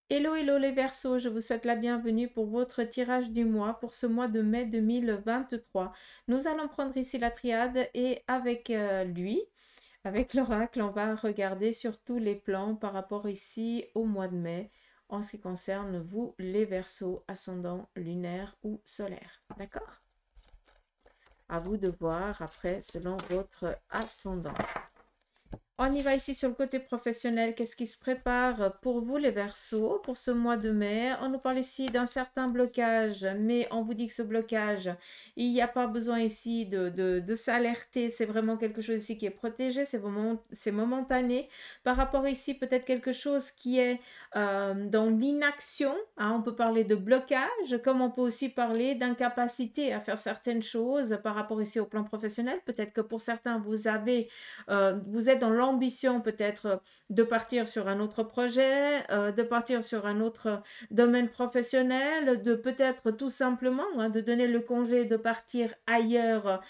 Hello, hello les Verseaux, je vous souhaite la bienvenue pour votre tirage du mois pour ce mois de mai 2023. Nous allons prendre ici la triade et avec lui, avec l'oracle, on va regarder sur tous les plans par rapport ici au mois de mai en ce qui concerne vous les Verseaux, ascendant lunaire ou solaire. D'accord? À vous de voir après selon votre ascendant. On y va ici sur le côté professionnel. Qu'est-ce qui se prépare pour vous les Verseaux pour ce mois de mai? On nous parle ici d'un certain blocage, mais on vous dit que ce blocage, il n'y a pas besoin ici de s'alerter. C'est vraiment quelque chose ici qui est protégé, c'est momentané. Par rapport ici, peut-être quelque chose qui est dans l'inaction. Hein, on peut parler de blocage, comme on peut aussi parler d'incapacité à faire certaines choses par rapport ici au plan professionnel. Peut-être que pour certains, vous êtes dans l'ambition peut-être de partir sur un autre projet, de partir sur un autre domaine professionnel, de peut-être tout simplement de donner le congé, de partir ailleurs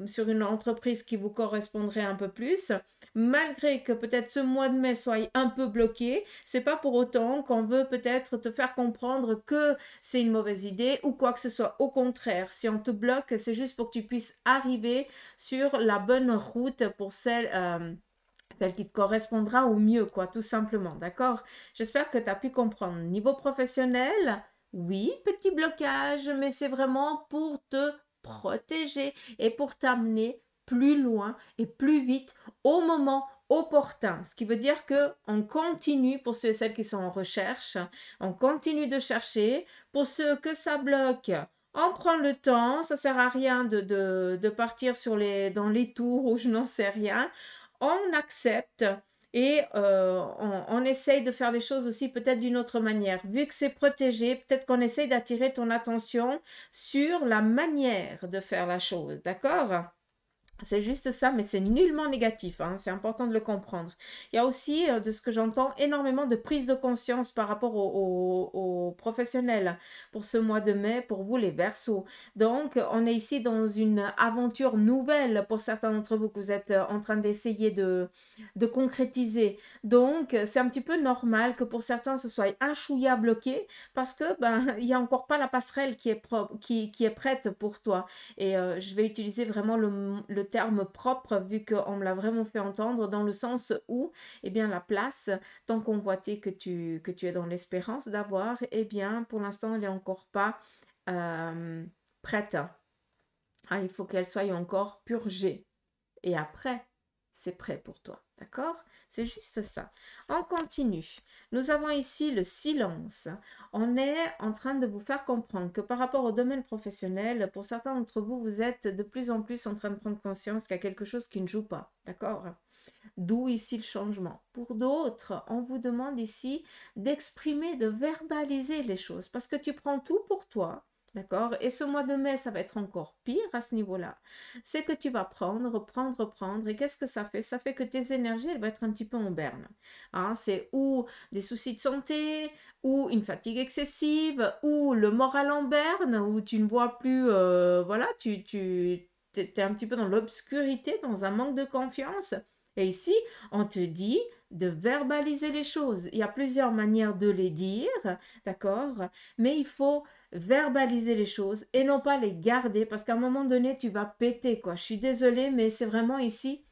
sur une entreprise qui vous correspondrait un peu plus. Malgré que peut-être ce mois de mai soit un peu bloqué, c'est pas pour autant qu'on veut peut-être te faire comprendre que c'est une mauvaise idée ou quoi que ce soit. Au contraire, si on te bloque, c'est juste pour que tu puisses arriver sur la bonne route pour celle qui te correspondra au mieux, quoi, tout simplement, d'accord? J'espère que tu as pu comprendre. Niveau professionnel, oui, petit blocage, mais c'est vraiment pour te protéger et pour t'amener plus loin et plus vite au moment opportun. Ce qui veut dire que on continue pour ceux et celles qui sont en recherche, on continue de chercher. Pour ceux que ça bloque, on prend le temps, ça sert à rien de partir dans les tours ou je n'en sais rien. On accepte et on essaye de faire les choses aussi peut-être d'une autre manière. Vu que c'est protégé, peut-être qu'on essaye d'attirer ton attention sur la manière de faire la chose, d'accord? C'est juste ça, mais c'est nullement négatif, hein, c'est important de le comprendre. Il y a aussi, de ce que j'entends, énormément de prise de conscience par rapport aux professionnels pour ce mois de mai, pour vous les Verseaux. Donc, on est ici dans une aventure nouvelle pour certains d'entre vous que vous êtes en train d'essayer de concrétiser. Donc, c'est un petit peu normal que pour certains, ce soit un chouïa bloqué parce que il n'y a encore pas la passerelle qui est prête pour toi. Et je vais utiliser vraiment le terme propre vu qu'on me l'a vraiment fait entendre dans le sens où, eh bien, la place, tant convoitée que tu es dans l'espérance d'avoir, eh bien, pour l'instant, elle n'est encore pas euh, prête. Ah, il faut qu'elle soit encore purgée. Et après, c'est prêt pour toi. D'accord? C'est juste ça. On continue. Nous avons ici le silence. On est en train de vous faire comprendre que par rapport au domaine professionnel, pour certains d'entre vous, vous êtes de plus en plus en train de prendre conscience qu'il y a quelque chose qui ne joue pas. D'accord? D'où ici le changement. Pour d'autres, on vous demande ici d'exprimer, de verbaliser les choses parce que tu prends tout pour toi. D'accord? Et ce mois de mai, ça va être encore pire à ce niveau-là. C'est que tu vas prendre. Et qu'est-ce que ça fait? Ça fait que tes énergies, elles vont être un petit peu en berne. Hein, c'est ou des soucis de santé, ou une fatigue excessive, ou le moral en berne, où tu ne vois plus, voilà, tu es un petit peu dans l'obscurité, dans un manque de confiance. Et ici, on te dit de verbaliser les choses. Il y a plusieurs manières de les dire, d'accord? Mais il faut verbaliser les choses et non pas les garder parce qu'à un moment donné, tu vas péter, quoi. Je suis désolée, mais c'est vraiment ici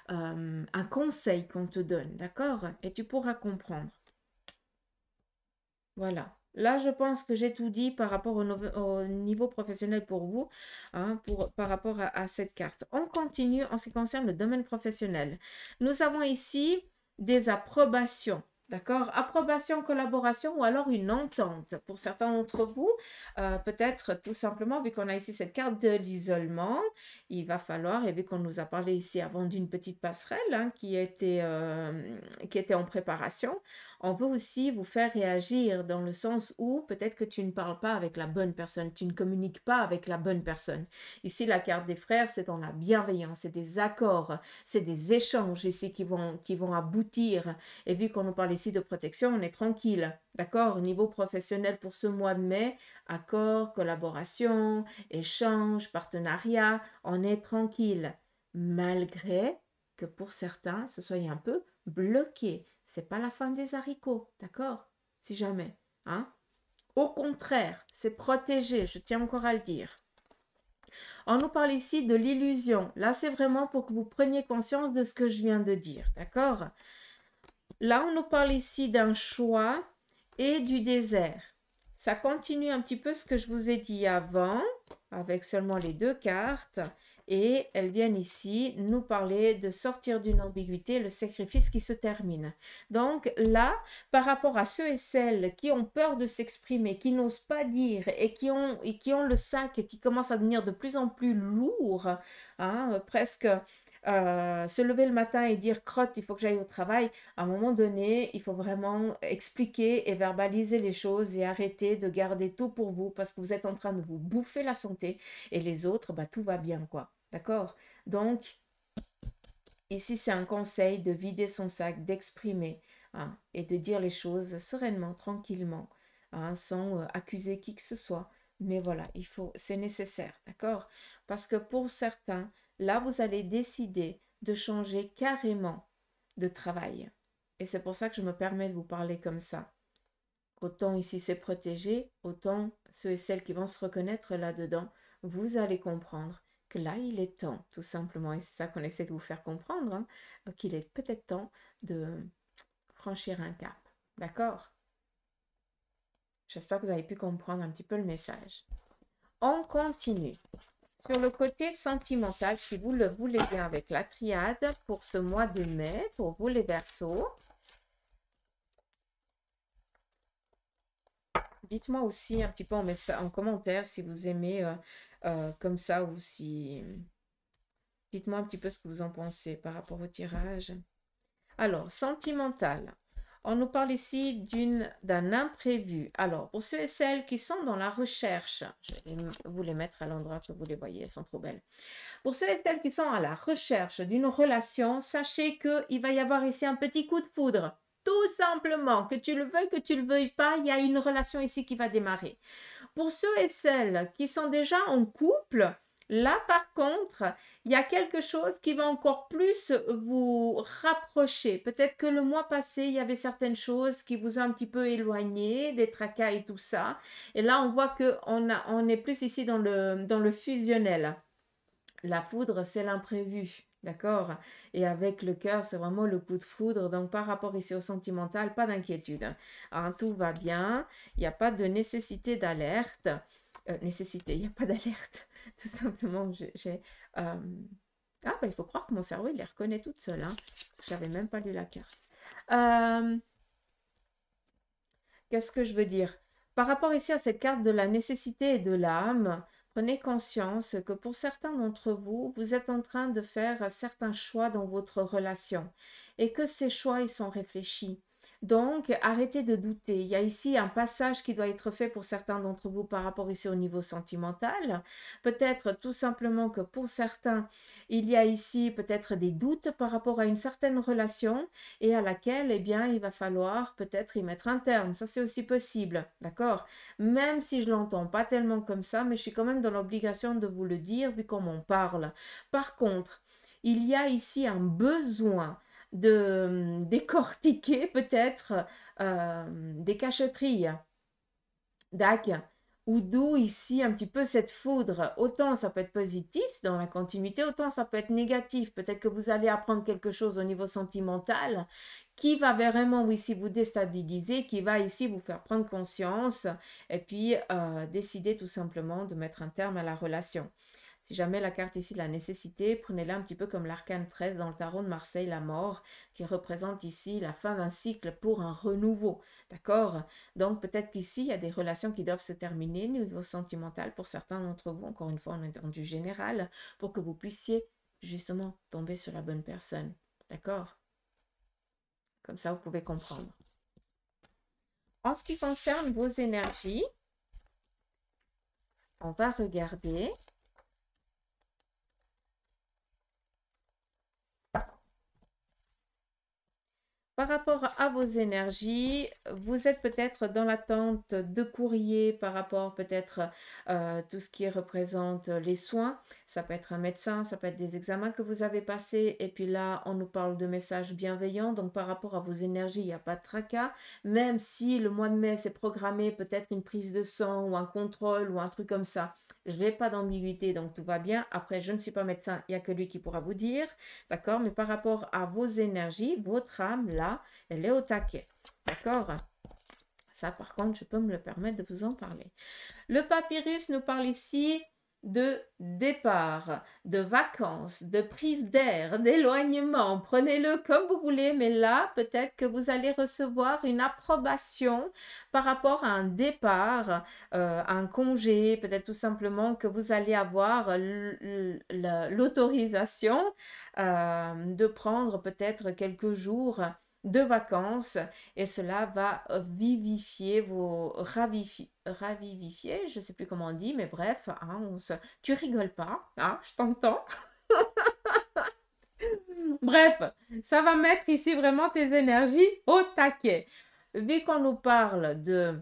un conseil qu'on te donne, d'accord? Et tu pourras comprendre. Voilà. Là, je pense que j'ai tout dit par rapport au niveau professionnel pour vous, hein, par rapport à cette carte. On continue en ce qui concerne le domaine professionnel. Nous avons ici des approbations. D'accord? Approbation, collaboration ou alors une entente. Pour certains d'entre vous, peut-être tout simplement, vu qu'on a ici cette carte de l'isolement, il va falloir, et vu qu'on nous a parlé ici avant d'une petite passerelle hein, qui était en préparation, on veut aussi vous faire réagir dans le sens où peut-être que tu ne parles pas avec la bonne personne, tu ne communiques pas avec la bonne personne. Ici, la carte des frères, c'est dans la bienveillance, c'est des accords, c'est des échanges ici qui vont aboutir. Et vu qu'on nous parle ici de protection, on est tranquille. D'accord? Au niveau professionnel pour ce mois de mai, accords, collaboration, échanges, partenariat, on est tranquille. Malgré que pour certains, ce soit un peu bloqué. c'est pas la fin des haricots, d'accord? Si jamais, hein? Au contraire, c'est protégé, je tiens encore à le dire. On nous parle ici de l'illusion. Là, c'est vraiment pour que vous preniez conscience de ce que je viens de dire, d'accord? Là, on nous parle ici d'un choix et du désert. Ça continue un petit peu ce que je vous ai dit avant, avec seulement les deux cartes. Et elles viennent ici nous parler de sortir d'une ambiguïté, le sacrifice qui se termine. Donc là, par rapport à ceux et celles qui ont peur de s'exprimer, qui n'osent pas dire et qui ont le sac qui commence à devenir de plus en plus lourd, hein, presque se lever le matin et dire crotte, il faut que j'aille au travail, à un moment donné, il faut vraiment expliquer et verbaliser les choses et arrêter de garder tout pour vous parce que vous êtes en train de vous bouffer la santé et les autres, bah, tout va bien, quoi. D'accord? Donc, ici, c'est un conseil de vider son sac, d'exprimer, hein, et de dire les choses sereinement, tranquillement, hein, sans accuser qui que ce soit. Mais voilà, c'est nécessaire, d'accord? Parce que pour certains, là, vous allez décider de changer carrément de travail. Et c'est pour ça que je me permets de vous parler comme ça. Autant ici c'est protégé, autant ceux et celles qui vont se reconnaître là-dedans, vous allez comprendre que là, il est temps, tout simplement, et c'est ça qu'on essaie de vous faire comprendre, hein, qu'il est peut-être temps de franchir un cap. D'accord? J'espère que vous avez pu comprendre un petit peu le message. On continue. Sur le côté sentimental, si vous le voulez bien avec la triade, pour ce mois de mai, pour vous les Verseaux, dites-moi aussi un petit peu en commentaire si vous aimez comme ça ou si... Dites-moi un petit peu ce que vous en pensez par rapport au tirage. Alors, sentimental. On nous parle ici d'un imprévu. Alors, pour ceux et celles qui sont dans la recherche, je vais vous les mettre à l'endroit que vous les voyez, elles sont trop belles. Pour ceux et celles qui sont à la recherche d'une relation, sachez qu'il va y avoir ici un petit coup de foudre. Tout simplement, que tu le veuilles, que tu ne le veuilles pas, il y a une relation ici qui va démarrer. Pour ceux et celles qui sont déjà en couple, là par contre, il y a quelque chose qui va encore plus vous rapprocher. Peut-être que le mois passé, il y avait certaines choses qui vous ont un petit peu éloigné, des tracas et tout ça. Et là, on voit qu'on est plus ici dans le fusionnel. La foudre, c'est l'imprévu, d'accord? Et avec le cœur, c'est vraiment le coup de foudre. Donc, par rapport ici au sentimental, pas d'inquiétude, hein, tout va bien. Il n'y a pas de nécessité d'alerte. Il n'y a pas d'alerte. Tout simplement, Ah, bah, il faut croire que mon cerveau, il les reconnaît toutes seules, hein, parce que je n'avais même pas lu la carte. Qu'est-ce que je veux dire? Par rapport ici à cette carte de la nécessité et de l'âme, prenez conscience que pour certains d'entre vous, vous êtes en train de faire certains choix dans votre relation et que ces choix, ils sont réfléchis. Donc, arrêtez de douter. Il y a ici un passage qui doit être fait pour certains d'entre vous par rapport ici au niveau sentimental. Peut-être tout simplement que pour certains, il y a ici peut-être des doutes par rapport à une certaine relation et à laquelle, eh bien, il va falloir peut-être y mettre un terme. Ça, c'est aussi possible, d'accord? Même si je ne l'entends pas tellement comme ça, mais je suis quand même dans l'obligation de vous le dire vu qu'on m'en parle. Par contre, il y a ici un besoin de décortiquer peut-être des cachotteries, d'accord? Ou d'où ici un petit peu cette foudre. Autant ça peut être positif dans la continuité, autant ça peut être négatif. Peut-être que vous allez apprendre quelque chose au niveau sentimental qui va vraiment ici vous déstabiliser, qui va ici vous faire prendre conscience et puis décider tout simplement de mettre un terme à la relation. Si jamais la carte ici, la nécessité, prenez-la un petit peu comme l'arcane 13 dans le tarot de Marseille, la mort, qui représente ici la fin d'un cycle pour un renouveau. D'accord? Donc peut-être qu'ici, il y a des relations qui doivent se terminer au niveau sentimental pour certains d'entre vous. Encore une fois, on est dans du général, pour que vous puissiez justement tomber sur la bonne personne. D'accord? Comme ça, vous pouvez comprendre. En ce qui concerne vos énergies, on va regarder. Par rapport à vos énergies, vous êtes peut-être dans l'attente de courrier par rapport peut-être tout ce qui représente les soins. Ça peut être un médecin, ça peut être des examens que vous avez passés. Et puis là, on nous parle de messages bienveillants. Donc par rapport à vos énergies, il n'y a pas de tracas. Même si le mois de mai, c'est programmé peut-être une prise de sang ou un contrôle ou un truc comme ça. Je n'ai pas d'ambiguïté, donc tout va bien. Après, je ne suis pas médecin, il n'y a que lui qui pourra vous dire. D'accord? Mais par rapport à vos énergies, votre âme, là, elle est au taquet. D'accord? Ça, par contre, je peux me le permettre de vous en parler. Le papyrus nous parle ici de départ, de vacances, de prise d'air, d'éloignement. Prenez-le comme vous voulez, mais là, peut-être que vous allez recevoir une approbation par rapport à un départ, un congé, peut-être tout simplement que vous allez avoir l'autorisation de prendre peut-être quelques jours de vacances et cela va vivifier ravivifier, je ne sais plus comment on dit, mais bref, hein, tu rigoles pas, hein, je t'entends. Bref, ça va mettre ici vraiment tes énergies au taquet. Vu qu'on nous parle de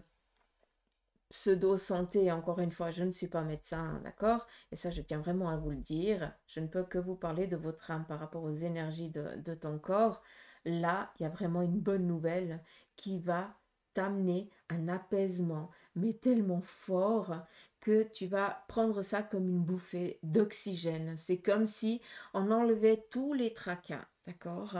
pseudo-santé, encore une fois, je ne suis pas médecin, d'accord? Et ça, je tiens vraiment à vous le dire. Je ne peux que vous parler de votre âme par rapport aux énergies de ton corps. Là, il y a vraiment une bonne nouvelle qui va t'amener un apaisement, mais tellement fort que tu vas prendre ça comme une bouffée d'oxygène. C'est comme si on enlevait tous les tracas, d'accord?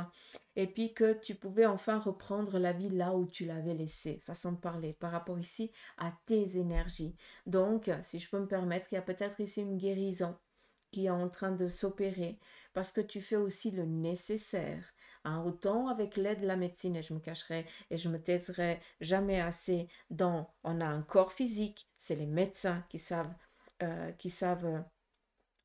Et puis que tu pouvais enfin reprendre la vie là où tu l'avais laissée, façon de parler, par rapport ici à tes énergies. Donc, si je peux me permettre, il y a peut-être ici une guérison qui est en train de s'opérer parce que tu fais aussi le nécessaire. Hein, autant avec l'aide de la médecine, et je me cacherai et je me taiserai jamais assez dans, on a un corps physique, c'est les médecins qui savent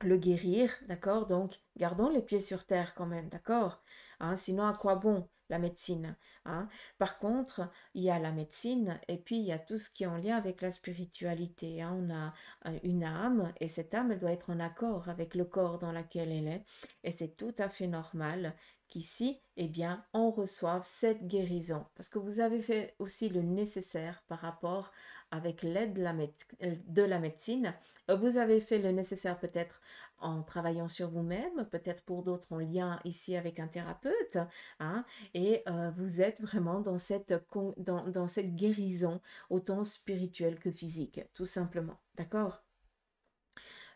le guérir, d'accord? Donc, gardons les pieds sur terre quand même, d'accord? Hein, sinon, à quoi bon la médecine? Hein? Par contre, il y a la médecine et puis il y a tout ce qui est en lien avec la spiritualité. Hein. On a une âme et cette âme, elle doit être en accord avec le corps dans lequel elle est. Et c'est tout à fait normal qu'ici, eh bien, on reçoive cette guérison. Parce que vous avez fait aussi le nécessaire par rapport avec l'aide de la médecine. Vous avez fait le nécessaire peut-être en travaillant sur vous-même, peut-être pour d'autres en lien ici avec un thérapeute, hein, et vous êtes vraiment dans cette guérison, autant spirituelle que physique, tout simplement. D'accord?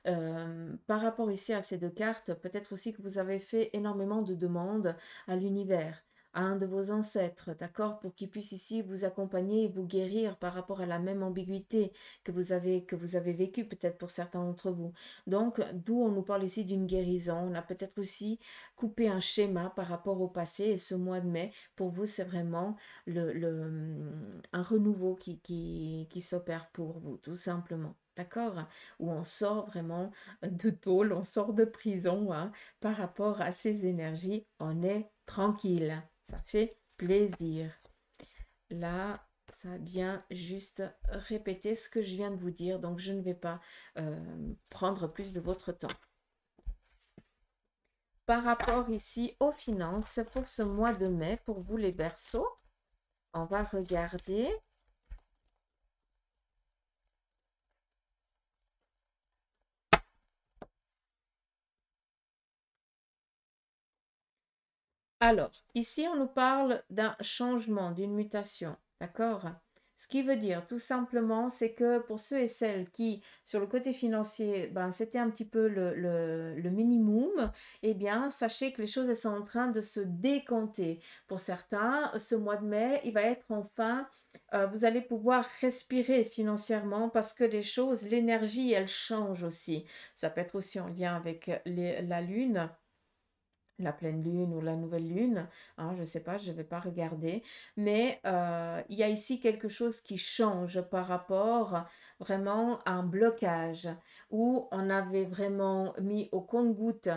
Par rapport ici à ces deux cartes, peut-être aussi que vous avez fait énormément de demandes à l'univers, à un de vos ancêtres, d'accord, pour qu'il puisse ici vous accompagner et vous guérir par rapport à la même ambiguïté que vous avez vécue peut-être pour certains d'entre vous. Donc, d'où on nous parle ici d'une guérison. On a peut-être aussi coupé un schéma par rapport au passé et ce mois de mai, pour vous, c'est vraiment un renouveau qui s'opère pour vous, tout simplement. D'accord? Où on sort vraiment de tôle, on sort de prison hein, par rapport à ces énergies, on est tranquille. Ça fait plaisir. Là, ça vient juste répéter ce que je viens de vous dire, donc je ne vais pas prendre plus de votre temps. Par rapport ici aux finances, pour ce mois de mai, pour vous les Verseaux, on va regarder. Alors, ici, on nous parle d'un changement, d'une mutation, d'accord? Ce qui veut dire tout simplement, c'est que pour ceux et celles qui, sur le côté financier, ben, c'était un petit peu le minimum, eh bien, sachez que les choses elles sont en train de se décanter. Pour certains, ce mois de mai, il va être enfin, vous allez pouvoir respirer financièrement parce que les choses, l'énergie, elle change aussi. Ça peut être aussi en lien avec la lune la pleine lune ou la nouvelle lune, hein, je ne sais pas, je ne vais pas regarder, mais il y a ici quelque chose qui change par rapport vraiment à un blocage où on avait vraiment mis au compte-gouttes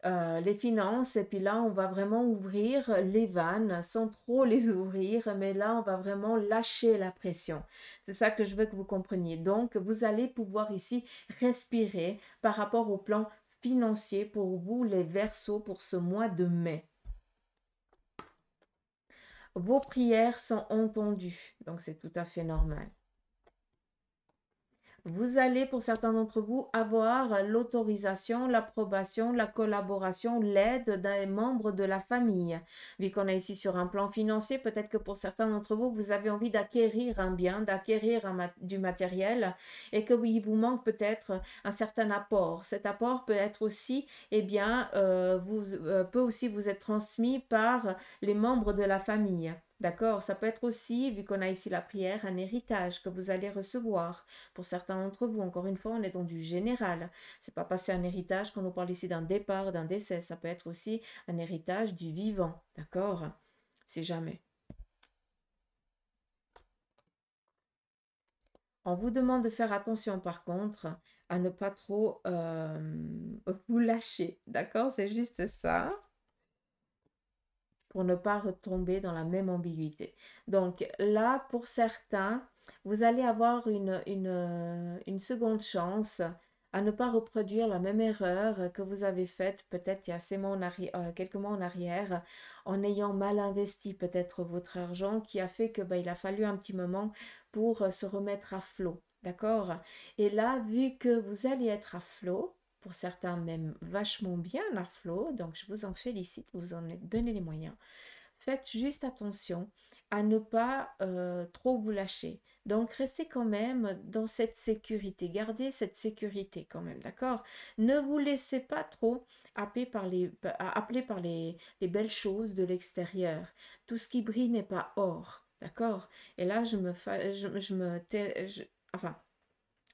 les finances et puis là on va vraiment ouvrir les vannes sans trop les ouvrir, mais là on va vraiment lâcher la pression. C'est ça que je veux que vous compreniez. Donc vous allez pouvoir ici respirer par rapport au plan financier pour vous les Verseaux pour ce mois de mai. Vos prières sont entendues, donc c'est tout à fait normal. Vous allez, pour certains d'entre vous, avoir l'autorisation, l'approbation, la collaboration, l'aide d'un membre de la famille. Vu qu'on est ici sur un plan financier, peut-être que pour certains d'entre vous, vous avez envie d'acquérir un bien, d'acquérir du matériel et que oui, il vous manque peut-être un certain apport. Cet apport peut être aussi, eh bien, peut aussi vous être transmis par les membres de la famille. D'accord? Ça peut être aussi, vu qu'on a ici la prière, un héritage que vous allez recevoir. Pour certains d'entre vous, encore une fois, on est dans du général. C'est pas passer un héritage quand on parle ici d'un départ, d'un décès. Ça peut être aussi un héritage du vivant. D'accord? Si jamais. On vous demande de faire attention par contre à ne pas trop vous lâcher. D'accord? C'est juste ça. Pour ne pas retomber dans la même ambiguïté. Donc là, pour certains, vous allez avoir une seconde chance à ne pas reproduire la même erreur que vous avez faite peut-être il y a quelques mois en arrière, en ayant mal investi peut-être votre argent, qui a fait que il a fallu un petit moment pour se remettre à flot. D'accord? Et là, vu que vous allez être à flot, pour certains même vachement bien à flot, donc je vous en félicite, vous en êtes donné les moyens. Faites juste attention à ne pas trop vous lâcher. Donc, restez quand même dans cette sécurité. Gardez cette sécurité quand même, d'accord? Ne vous laissez pas trop appeler par les belles choses de l'extérieur. Tout ce qui brille n'est pas or, d'accord? Et là, enfin,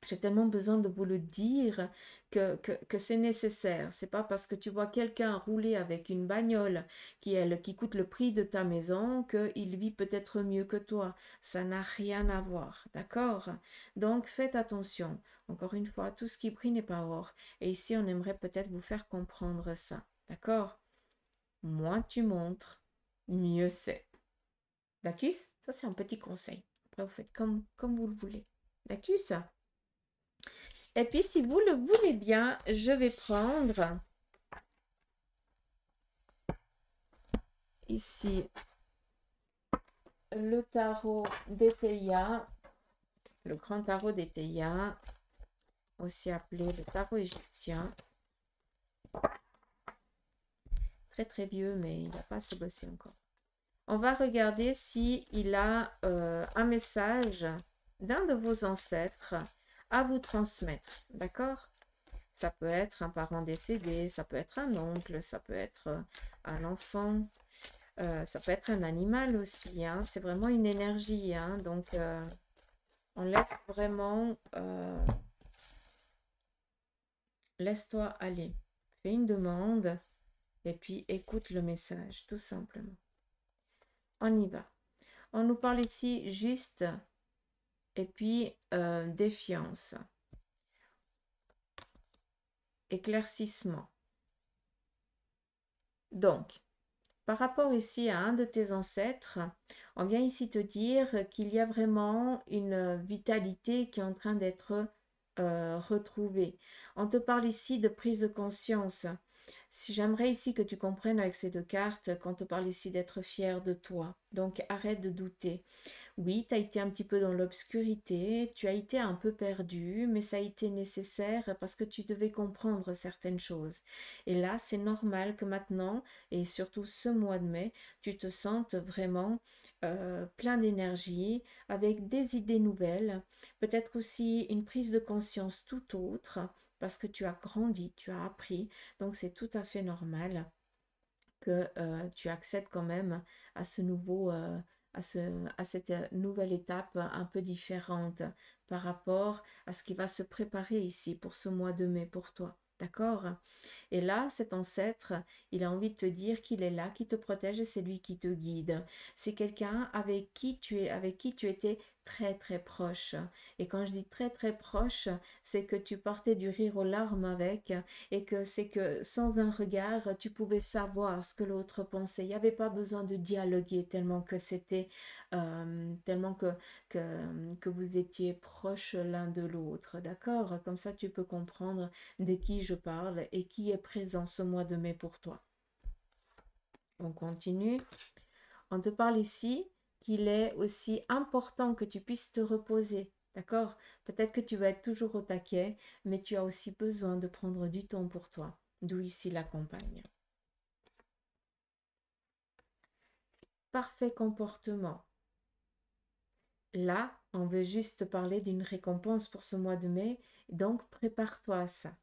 j'ai tellement besoin de vous le dire que c'est nécessaire. C'est pas parce que tu vois quelqu'un rouler avec une bagnole qui coûte le prix de ta maison qu'il vit peut-être mieux que toi. Ça n'a rien à voir, d'accord? Donc faites attention. Encore une fois, tout ce qui brille n'est pas or. Et ici, on aimerait peut-être vous faire comprendre ça, d'accord? Moins tu montres, mieux c'est. D'accord? Ça, c'est un petit conseil. Après, vous faites comme vous le voulez. D'accord? Et puis, si vous le voulez bien, je vais prendre ici le tarot d'Eteia, le grand tarot d'Eteia, aussi appelé le tarot égyptien. Très très vieux, mais il n'a pas assez bossé encore. On va regarder s'il a un message d'un de vos ancêtres à vous transmettre. D'accord? Ça peut être un parent décédé, ça peut être un oncle, ça peut être un enfant. Ça peut être un animal aussi, hein. C'est vraiment une énergie, hein. Donc, on laisse vraiment... laisse-toi aller. Fais une demande et puis écoute le message, tout simplement. On y va. On nous parle ici juste et puis défiance, éclaircissement. Donc, par rapport ici à un de tes ancêtres, on vient ici te dire qu'il y a vraiment une vitalité qui est en train d'être retrouvée. On te parle ici de prise de conscience. Si j'aimerais ici que tu comprennes avec ces deux cartes qu'on te parle ici d'être fier de toi. Donc arrête de douter. Oui, tu as été un petit peu dans l'obscurité, tu as été un peu perdu, mais ça a été nécessaire parce que tu devais comprendre certaines choses. Et là, c'est normal que maintenant, et surtout ce mois de mai, tu te sentes vraiment plein d'énergie, avec des idées nouvelles, peut-être aussi une prise de conscience tout autre, parce que tu as grandi, tu as appris, donc c'est tout à fait normal que tu accèdes quand même à ce nouveau, à cette nouvelle étape un peu différente par rapport à ce qui va se préparer ici pour ce mois de mai pour toi. D'accord? Et là, cet ancêtre, il a envie de te dire qu'il est là, qui te protège et c'est lui qui te guide. C'est quelqu'un avec qui tu étais très très proche. Et quand je dis très très proche, c'est que tu portais du rire aux larmes avec et que c'est que sans un regard, tu pouvais savoir ce que l'autre pensait. Il n'y avait pas besoin de dialoguer tellement que c'était, tellement que vous étiez proches l'un de l'autre. D'accord? Comme ça, tu peux comprendre de qui je parle et qui est présent ce mois de mai pour toi. On continue. On te parle ici qu'il est aussi important que tu puisses te reposer. D'accord? Peut-être que tu vas être toujours au taquet, mais tu as aussi besoin de prendre du temps pour toi. D'où ici la campagne. Parfait comportement. Là, on veut juste parler d'une récompense pour ce mois de mai, donc prépare-toi à ça.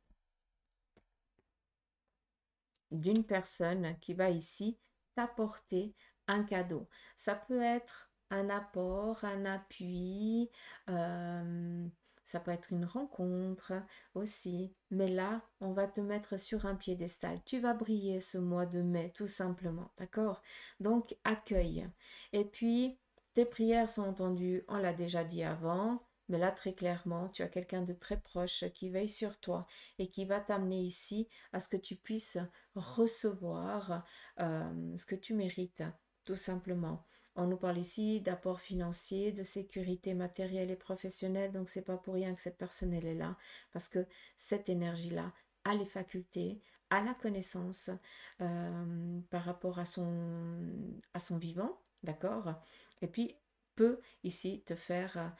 D'une personne qui va ici t'apporter un cadeau. Ça peut être un apport, un appui, ça peut être une rencontre aussi. Mais là, on va te mettre sur un piédestal. Tu vas briller ce mois de mai, tout simplement. D'accord? Donc, accueille. Et puis, tes prières sont entendues, on l'a déjà dit avant. Mais là, très clairement, tu as quelqu'un de très proche qui veille sur toi et qui va t'amener ici à ce que tu puisses recevoir ce que tu mérites, tout simplement. On nous parle ici d'apport financier, de sécurité matérielle et professionnelle, donc c'est pas pour rien que cette personne elle est là, parce que cette énergie-là a les facultés, a la connaissance par rapport à son vivant, d'accord? Et puis peut ici te faire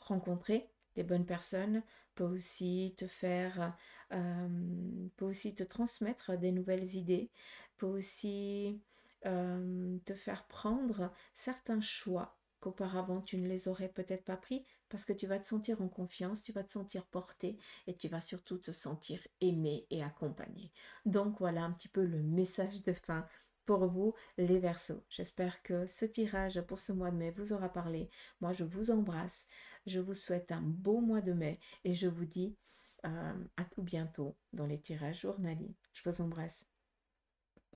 rencontrer les bonnes personnes, peut aussi te faire, peut aussi te transmettre des nouvelles idées, peut aussi te faire prendre certains choix qu'auparavant tu ne les aurais peut-être pas pris parce que tu vas te sentir en confiance, tu vas te sentir porté et tu vas surtout te sentir aimé et accompagné. Donc voilà un petit peu le message de fin pour vous les Verseaux. J'espère que ce tirage pour ce mois de mai vous aura parlé. Moi je vous embrasse. Je vous souhaite un beau mois de mai et je vous dis à tout bientôt dans les tirages journaliers. Je vous embrasse.